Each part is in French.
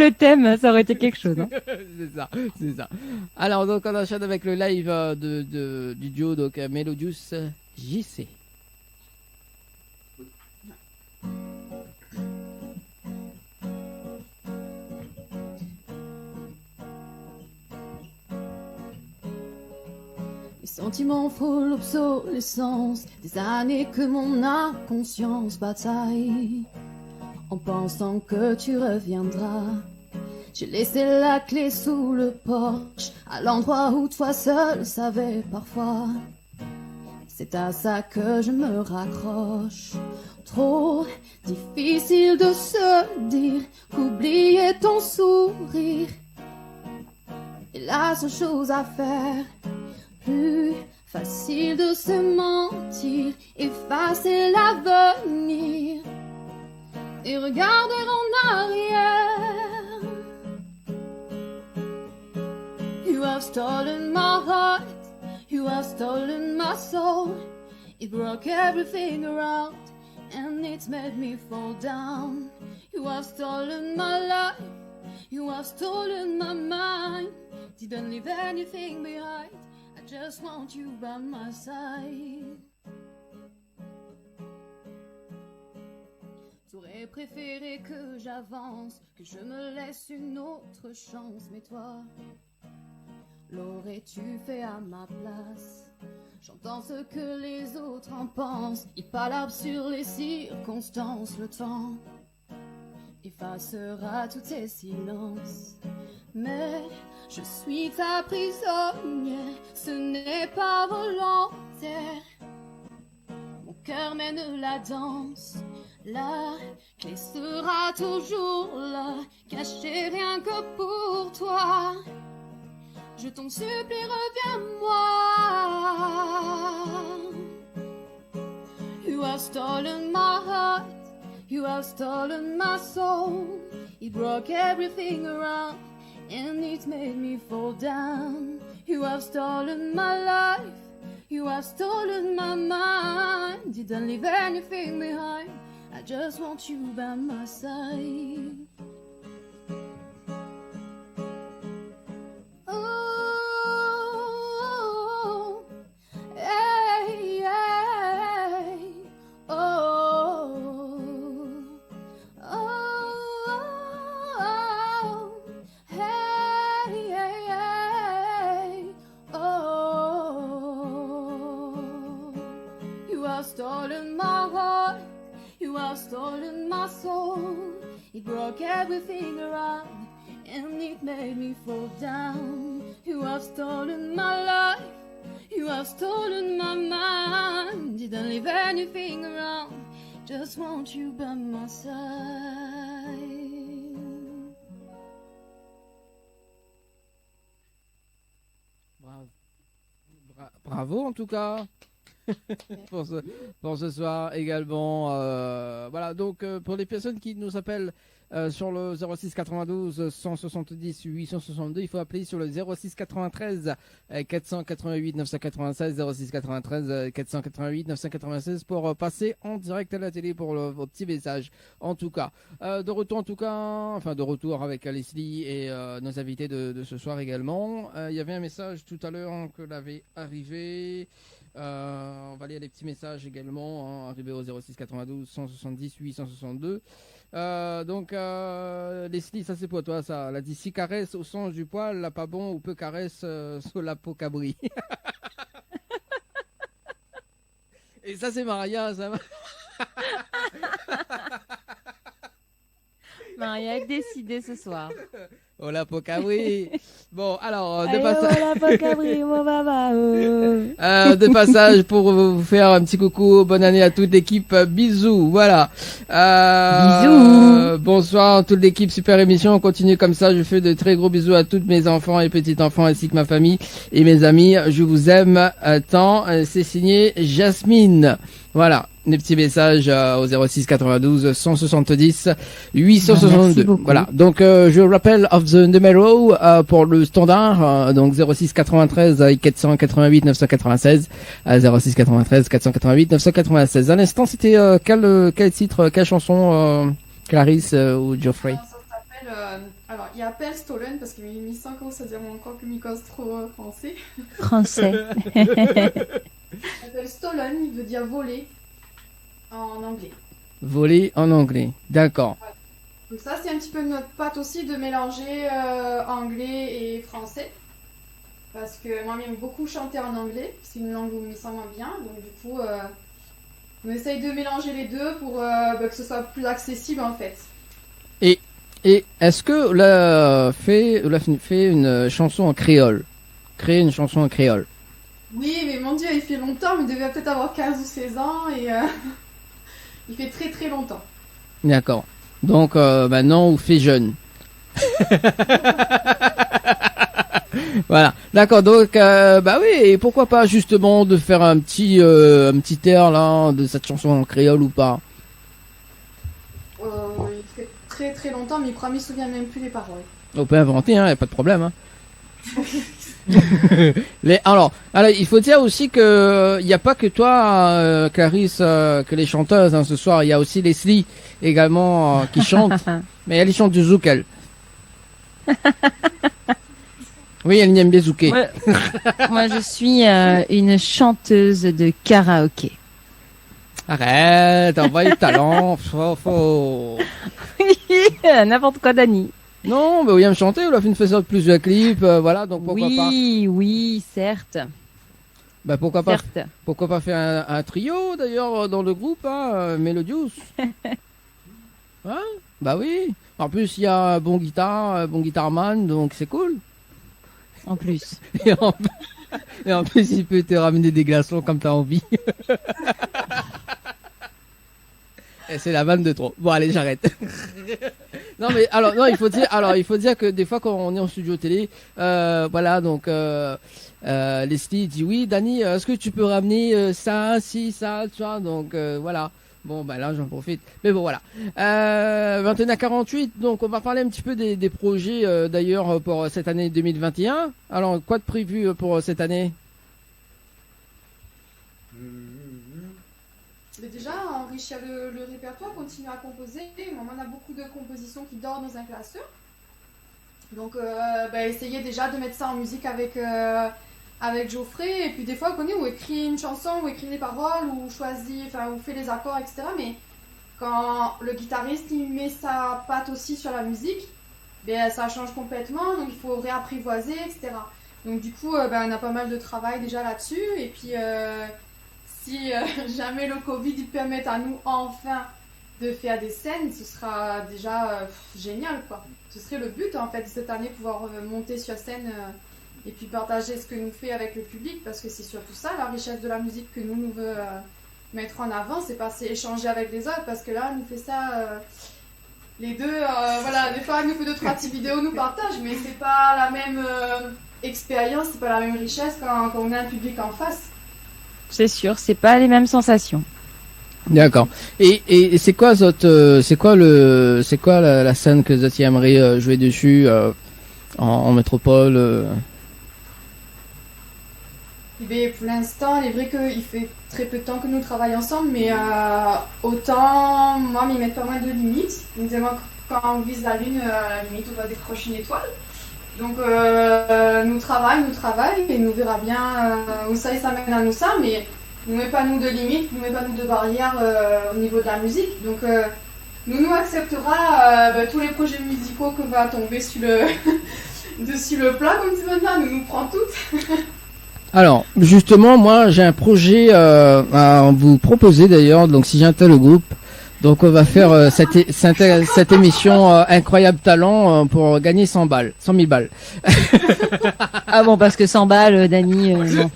le thème, ça aurait été quelque chose. Hein. c'est ça. Alors donc on enchaîne avec le live du duo donc Melodious JC. Les sentiments frôlent l'obsolescence, des années que mon inconscience bataille, en pensant que tu reviendras. J'ai laissé la clé sous le porche, à l'endroit où toi seul savais parfois. C'est à ça que je me raccroche. Trop difficile de se dire qu'oublier ton sourire est la seule chose à faire. Plus facile de se mentir, effacer l'avenir et regarder en arrière. You have stolen my heart, you have stolen my soul. It broke everything around and it's made me fall down. You have stolen my life, you have stolen my mind. Didn't leave anything behind, I just want you by my side. T'aurais préféré que j'avance, que je me laisse une autre chance, mais toi, l'aurais-tu fait à ma place? J'entends ce que les autres en pensent, ils palabrent sur les circonstances, le temps effacera tous tes silences. Mais je suis ta prisonnière, ce n'est pas volontaire. Mon cœur mène la danse, la clé sera toujours là, cachée rien que pour toi. Je t'en supplie, reviens-moi. You have stolen my heart, you have stolen my soul. It broke everything around and it made me fall down. You have stolen my life, you have stolen my mind. Didn't leave anything behind, I just want you by my side. Oh, hey, hey, oh, oh, hey, hey, hey, oh. You have stolen my heart, you have stolen my soul. It broke everything around and it made me fall down. You have stolen my life, you have stolen my mind. Didn't leave anything around, just want you by my side. Bravo en tout cas. pour ce soir également. Voilà, donc pour les personnes qui nous appellent sur le 06 92 170 862, il faut appeler sur le 06 93 488 996, 06 93 488 996 pour passer en direct à la télé pour vos petits messages. En tout cas, de retour avec Leslie et nos invités de ce soir également. Il y avait un message tout à l'heure que l'avait arrivé. On va lire les petits messages également, arrivés au 06 92 170 862. Donc Leslie, ça c'est pour toi ça. Elle a dit si caresse au sens du poil, là pas bon, ou peu caresse sur la peau cabri. Et ça c'est Maria, ça. Maria est décidée ce soir. Oh la peau cabri. Bon alors de passage. Oh la peau cabri, mon baba. De passage pour vous faire un petit coucou, bonne année à toute l'équipe, bisous, voilà. Bisous. Bonsoir toute l'équipe, super émission, on continue comme ça, je fais de très gros bisous à tous mes enfants et petits-enfants ainsi que ma famille et mes amis, je vous aime tant, c'est signé Jasmine, voilà. Des petits messages au 06 92 170 862. Voilà. Donc je rappelle of the numéro pour le standard donc 06 93 488 996 06 93 488 996. À l'instant c'était quel titre, quelle chanson Clarisse ou Geoffrey? Ça s'appelle Alors, il appelle Stolen parce qu'il me semble qu'on se dire encore que Mikos trop français. Français. Il appelle Stolen, il veut dire voler en anglais. Voler en anglais. D'accord. Donc ça, c'est un petit peu notre patte aussi de mélanger anglais et français. Parce que moi, j'aime beaucoup chanter en anglais. C'est une langue où je me sens moins bien. Donc du coup, on essaye de mélanger les deux pour que ce soit plus accessible en fait. Et est-ce que vous avez fait une chanson en créole? Créer une chanson en créole? Oui, mais mon Dieu, il fait longtemps. Mais il devait peut-être avoir 15 ou 16 ans. Et il fait très très longtemps. D'accord. Donc maintenant, on fait jeune. Voilà. D'accord. Donc bah oui. Et pourquoi pas justement de faire un petit air là de cette chanson en créole ou pas? Il fait très très longtemps, mais il croit, il me souvient même plus les paroles. On peut inventer, hein. Y a pas de problème. Hein. Alors, il faut dire aussi que il n'y a pas que toi, Clarisse, que les chanteuses hein, ce soir. Il y a aussi Leslie également qui chante, mais elle chante du zouk, elle. Oui, elle aime bien zouker. Moi, je suis une chanteuse de karaoké. Arrête, envoie le talent. Faut. N'importe quoi, Dani. Non, mais William chanter, on a fait une faisant plusieurs clips, voilà, donc pourquoi pas. Oui, certes. Bah pourquoi pas. Certes. Pourquoi pas faire un trio d'ailleurs dans le groupe, hein, Melodious. Hein? Bah oui. En plus, il y a un bon guitarman, donc c'est cool. En plus. Et en plus, il peut te ramener des glaçons comme t'as envie. Et c'est la vanne de trop. Bon, allez, j'arrête. Non, mais alors, non, il faut dire que des fois, quand on est en studio télé, voilà, donc, Leslie dit oui, Dani, est-ce que tu peux ramener ça, ça, tu vois, donc, voilà. Bon, bah là, j'en profite. Mais bon, voilà. 21h48, donc on va parler un petit peu des projets, d'ailleurs, pour cette année 2021. Alors, quoi de prévu pour cette année? Mais déjà, enrichir le répertoire, continuer à composer. On a beaucoup de compositions qui dorment dans un classeur. Donc, essayer déjà de mettre ça en musique avec Geoffrey. Et puis des fois, on écrit une chanson, ou écrit des paroles, ou ou fait les accords, etc. Mais quand le guitariste il met sa patte aussi sur la musique, ça change complètement. Donc il faut réapprivoiser, etc. Donc du coup, on a pas mal de travail déjà là-dessus. Et puis, si jamais le Covid il permet à nous enfin de faire des scènes, ce sera déjà génial, quoi. Ce serait le but en fait cette année, pouvoir monter sur scène et puis partager ce que nous fait avec le public, parce que c'est surtout ça la richesse de la musique que nous veut mettre en avant, c'est pas échanger avec les autres, parce que là nous fait ça les deux, voilà, des fois nous fait 2-3 petites vidéos, nous partage, mais c'est pas la même expérience, c'est pas la même richesse quand on a un public en face. C'est sûr, c'est pas les mêmes sensations. D'accord. Et c'est quoi la scène que vous aimeriez jouer dessus en métropole Pour l'instant, il est vrai qu'il fait très peu de temps que nous travaillons ensemble, mais autant moi, ils mettent pas mal de limites. Donc, quand on vise la lune, à la limite, on va décrocher une étoile. Donc, nous travaillons, et nous verra bien où ça mène à nous ça, mais nous met pas nous de limites, nous met pas nous de barrières au niveau de la musique. Donc, nous acceptera tous les projets musicaux que va tomber sur dessus le plat, comme tu veux dire, nous prend toutes. Alors, justement, moi, j'ai un projet à vous proposer d'ailleurs. Donc, si j'intègre le groupe, donc on va faire cette émission Incroyable Talent pour gagner 100 000 balles. Ah bon, parce que 100 balles, Dani, non.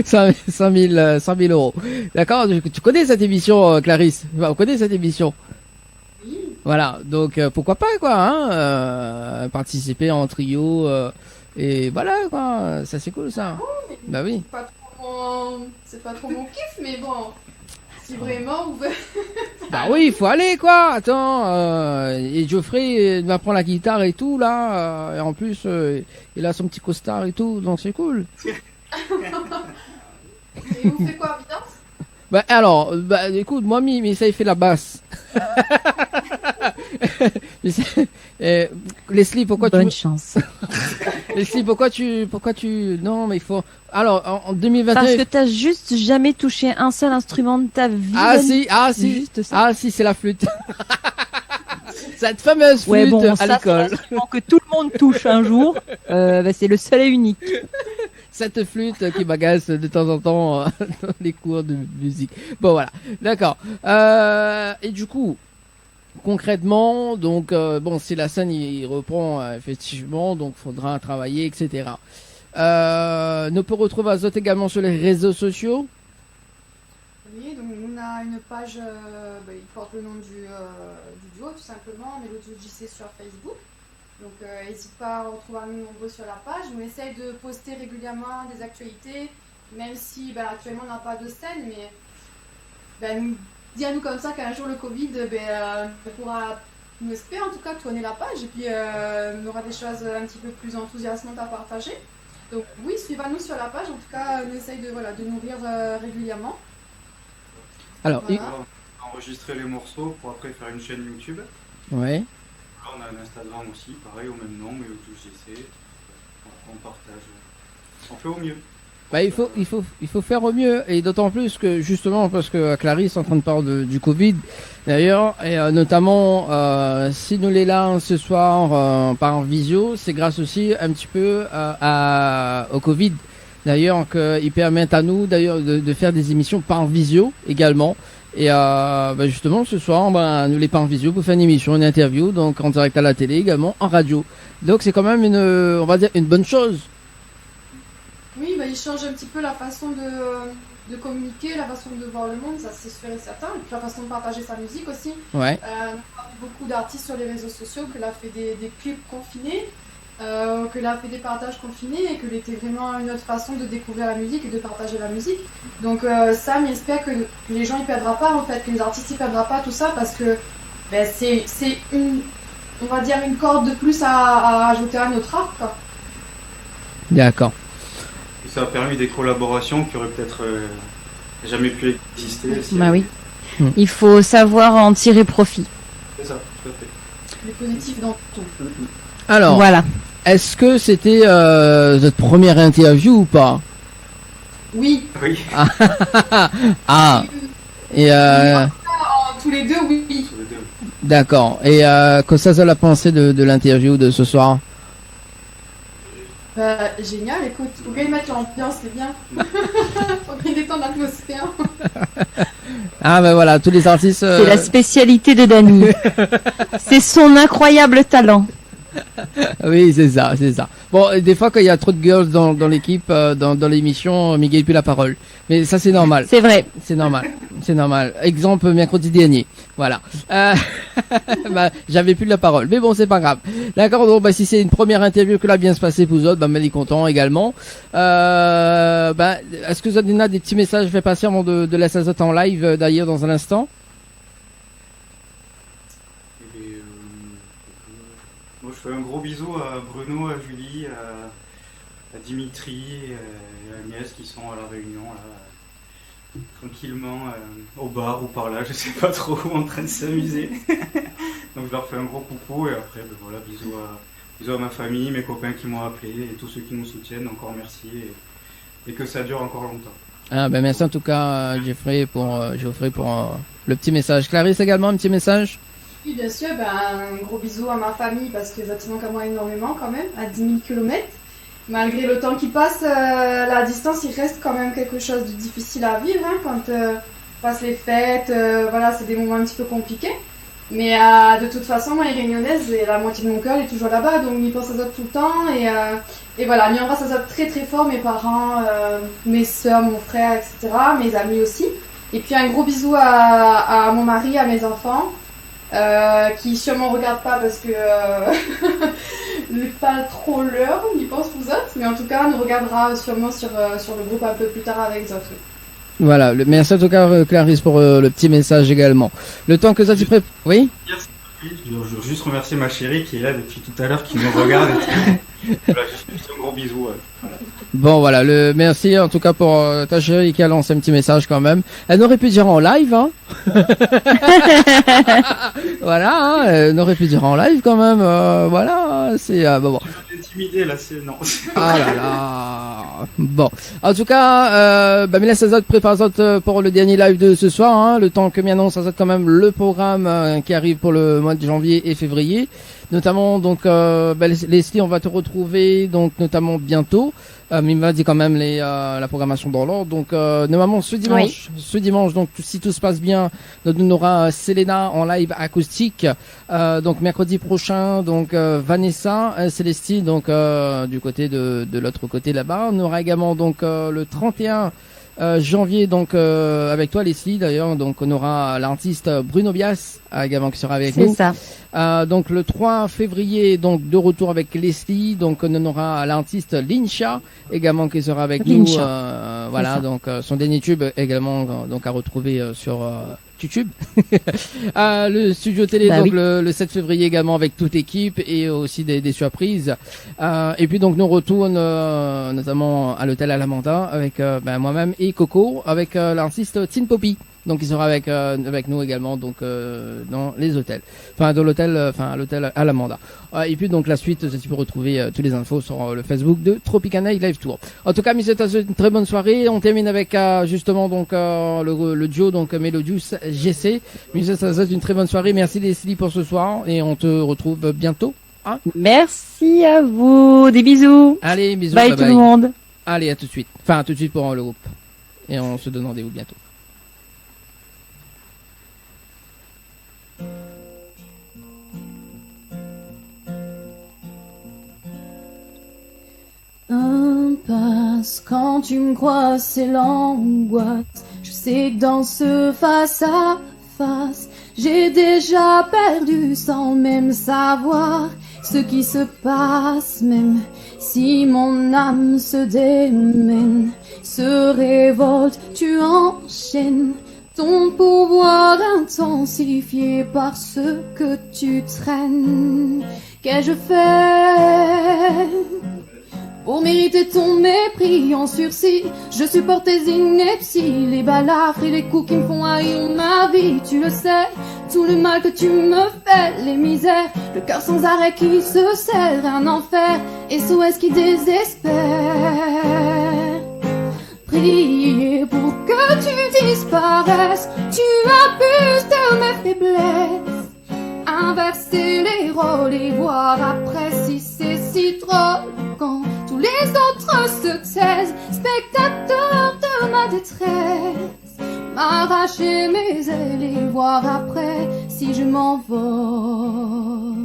100 000 euros. D'accord? Tu connais cette émission, Clarisse? Vous connaissez cette émission? Oui. Voilà. Donc, pourquoi pas, quoi, hein, participer en trio, et voilà, quoi. Ça, c'est cool, ça. Oh, Bah oui. C'est pas trop mon kiff, mais bon, si vraiment on veut... Bah oui, il faut aller, quoi. Attends, et Geoffrey il va prendre la guitare et tout, là, et en plus, il a son petit costard et tout, donc c'est cool. Et vous faites quoi, Vidance? Bah alors, écoute, moi, mais ça, il fait la basse. Et Leslie, pourquoi Bonne chance. Leslie, pourquoi tu, non, mais il faut, alors, en 2021. Parce que t'as juste jamais touché un seul instrument de ta vie. C'est juste ça. C'est la flûte. Cette fameuse flûte à l'école. C'est l'instrument que tout le monde touche un jour. C'est le seul et unique. Cette flûte qui m'agace de temps en temps dans les cours de musique. Bon, voilà. D'accord. Et du coup, concrètement, donc, si la scène il reprend effectivement, donc faudra travailler, etc. Nous peut retrouver Azote également sur les réseaux sociaux. Oui, donc on a une page, il porte le nom du duo tout simplement, Mélodie JC sur Facebook. Donc n'hésite pas à retrouver nous nombreux sur la page. On essaye de poster régulièrement des actualités, même si actuellement on n'a pas de scène, mais dire-nous comme ça qu'un jour le Covid pourra, nous espère en tout cas, tourner la page et puis on aura des choses un petit peu plus enthousiasmantes à partager. Donc oui, suivez-nous sur la page, en tout cas on essaye de nourrir régulièrement. Alors, voilà. On a enregistré les morceaux pour après faire une chaîne YouTube. Ouais. Là, on a un Instagram aussi, pareil au même nom, mais au tout GC. On partage. On fait au mieux. Il faut faire au mieux, et d'autant plus que justement parce que Clarisse est en train de parler du Covid d'ailleurs, et notamment si nous l'est là ce soir par visio, c'est grâce aussi un petit peu au Covid d'ailleurs qu'ils permettent à nous d'ailleurs de faire des émissions par visio également. Et justement ce soir nous les par visio pour faire une émission, une interview, donc en direct à la télé également, en radio. Donc c'est quand même on va dire une bonne chose. Oui, il change un petit peu la façon de communiquer, la façon de voir le monde, ça c'est sûr et certain, et puis la façon de partager sa musique aussi. Ouais. On a beaucoup d'artistes sur les réseaux sociaux que l'a fait des clips confinés, que l'a fait des partages confinés, et que était vraiment une autre façon de découvrir la musique et de partager la musique. Donc Sam espère que les gens ne perdront pas, en fait, que les artistes ne perdront pas tout ça, parce que c'est on va dire une corde de plus à ajouter à notre art, quoi. D'accord. Et ça a permis des collaborations qui auraient peut-être jamais pu exister. Oui. Il faut savoir en tirer profit. C'est ça, tout à fait. Le positif dans tout. Alors, voilà. Est-ce que c'était votre première interview ou pas? Oui. Oui. Ah. Et tous les deux, oui. Tous les deux. d'accord. Et que ça l'a pensé de l'interview de ce soir? Génial, écoute, faut bien y mettre l'ambiance, c'est bien. Faut bien détendre l'atmosphère. Ah voilà, tous les artistes... C'est la spécialité de Dany. C'est son incroyable talent. Oui, c'est ça. Bon, des fois, quand il y a trop de girls dans l'équipe, dans l'émission, Miguel plus la parole. Mais ça, c'est normal. C'est vrai. C'est normal. Exemple, mercredi dernier. Voilà. J'avais plus de la parole. Mais bon, c'est pas grave. D'accord, donc, si c'est une première interview que là bien se passer pour vous autres, est content également. Est-ce que vous avez des petits messages à faire passer avant de laisser les autres en live, d'ailleurs, dans un instant? Moi, je fais un gros bisou à Bruno, à Julie, à Dimitri, et à Agnès qui sont à la Réunion, là, tranquillement, au bar ou par là, je sais pas trop, en train de s'amuser. Donc je leur fais un gros coucou, et après, bisous à ma famille, mes copains qui m'ont appelé, et tous ceux qui nous soutiennent, encore merci, et que ça dure encore longtemps. Merci en tout cas, Geoffrey, pour le petit message. Clarisse également, un petit message? Oui, bien sûr, un gros bisou à ma famille parce que ça te manque à moi énormément quand même, à 10 000 km. Malgré le temps qui passe, la distance, il reste quand même quelque chose de difficile à vivre quand on passe les fêtes, c'est des moments un petit peu compliqués. Mais de toute façon, moi, les Réunionnaise, et la moitié de mon cœur est toujours là-bas, donc je pense à eux tout le temps. Et voilà, je embrasse à eux très très fort, mes parents, mes soeurs, mon frère, etc., mes amis aussi. Et puis un gros bisou à mon mari, à mes enfants. Qui sûrement regardent pas parce que pas trop l'heure, n'y pense vous autres, mais en tout cas nous regardera sûrement sur le groupe un peu plus tard avec les autres. Voilà, merci en tout cas Clarisse pour le petit message également. Le temps que ça s'y prépare. Oui. Je veux juste remercier ma chérie qui est là depuis tout à l'heure, qui nous regarde. Voilà, juste un gros bisou. Voilà. Bon, voilà, merci en tout cas pour ta chérie qui a lancé un petit message quand même. Elle aurait pu dire en live, hein. Voilà, hein, elle aurait pu dire en live quand même. Voilà, c'est bon. Je suis intimidé là, c'est non. Ah là là. Bon, en tout cas, Mélès Azot prépare Azot pour le dernier live de ce soir. Hein, le temps que m'annonce Azot quand même le programme qui arrive pour le mois de janvier et février. Notamment donc Leslie, on va te retrouver donc notamment bientôt. Mais il m'a dit quand même la programmation dans l'ordre. Donc normalement ce dimanche donc si tout se passe bien, on aura Selena en live acoustique. Donc mercredi prochain donc Vanessa, Célestine donc du côté de l'autre côté là-bas. On aura également donc le 31 janvier donc avec toi Leslie d'ailleurs, donc on aura l'artiste Bruno Bias également qui sera avec nous. C'est ça. Donc le 3 février donc de retour avec Leslie, donc on aura l'artiste Lincha également qui sera avec nous. Voilà, donc son dernier tube également donc à retrouver sur YouTube. Le studio télé donc le 7 février également avec toute l'équipe et aussi des surprises. Et puis donc nous retourne notamment à l'hôtel Alamanda avec moi-même et Coco avec l'artiste Tin Poppy. Donc il sera avec nous également donc dans les hôtels, enfin dans l'hôtel, à l'hôtel Alamanda. Et puis donc la suite, tu peux retrouver toutes les infos sur le Facebook de Tropicana Live Tour. En tout cas, Monsieur Tazzo, une très bonne soirée. On termine avec justement donc le duo donc Melodius GC. Monsieur Tazzo, une très bonne soirée. Merci Leslie pour ce soir et on te retrouve bientôt. Hein, merci à vous, des bisous. Allez, bisous. Bye tout le monde. Allez, à tout de suite. Enfin, à tout de suite pour le groupe. Et on se donne rendez-vous bientôt. Impasse, quand tu me crois, c'est l'angoisse. Je sais que dans ce face à face, j'ai déjà perdu sans même savoir ce qui se passe, même si mon âme se démène, se révolte, tu enchaînes ton pouvoir intensifié par ce que tu traînes. Qu'ai-je fait pour mériter ton mépris en sursis? Je supporte tes inepties, les balafres et les coups qui me font haïr ma vie. Tu le sais, tout le mal que tu me fais, les misères, le cœur sans arrêt qui se serre, un enfer, SOS qui désespère. Prier pour que tu disparaisses, tu abuses de mes faiblesses. Inverser les rôles et voir après si c'est si drôle quand tous les autres se taisent, spectateurs de ma détresse. M'arracher mes ailes et voir après si je m'envole.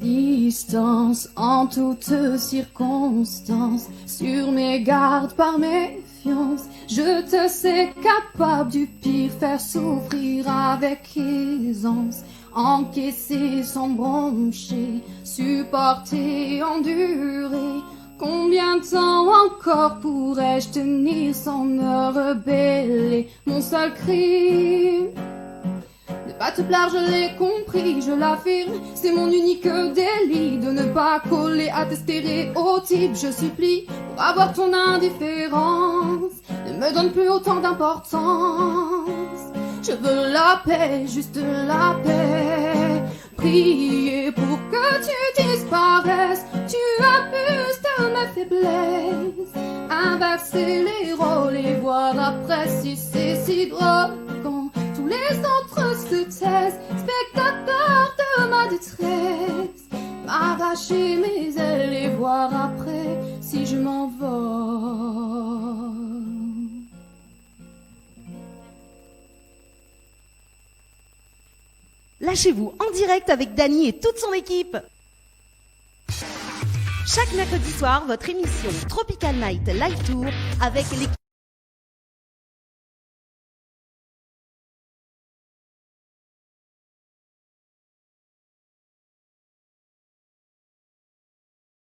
Distance en toutes circonstances, sur mes gardes par méfiance. Je te sais capable du pire, faire souffrir avec aisance. Encaisser sans broncher, supporter, endurer. Combien de temps encore pourrais-je tenir sans me rebeller? Mon seul crime, ne pas te plaire, je l'ai compris, je l'affirme, c'est mon unique délit de ne pas coller à tes stéréotypes. Je supplie, pour avoir ton indifférence, ne me donne plus autant d'importance. Je veux la paix, juste la paix. Prier pour que tu disparaisses, tu abuses de mes faiblesses. Inverser les rôles et voir après si c'est si drôle quand tous les autres se taisent, spectateurs de ma détresse. M'arracher mes ailes et voir après si je m'envole. Lâchez-vous en direct avec Dany et toute son équipe. Chaque mercredi soir, votre émission Tropical Night Live Tour avec l'équipe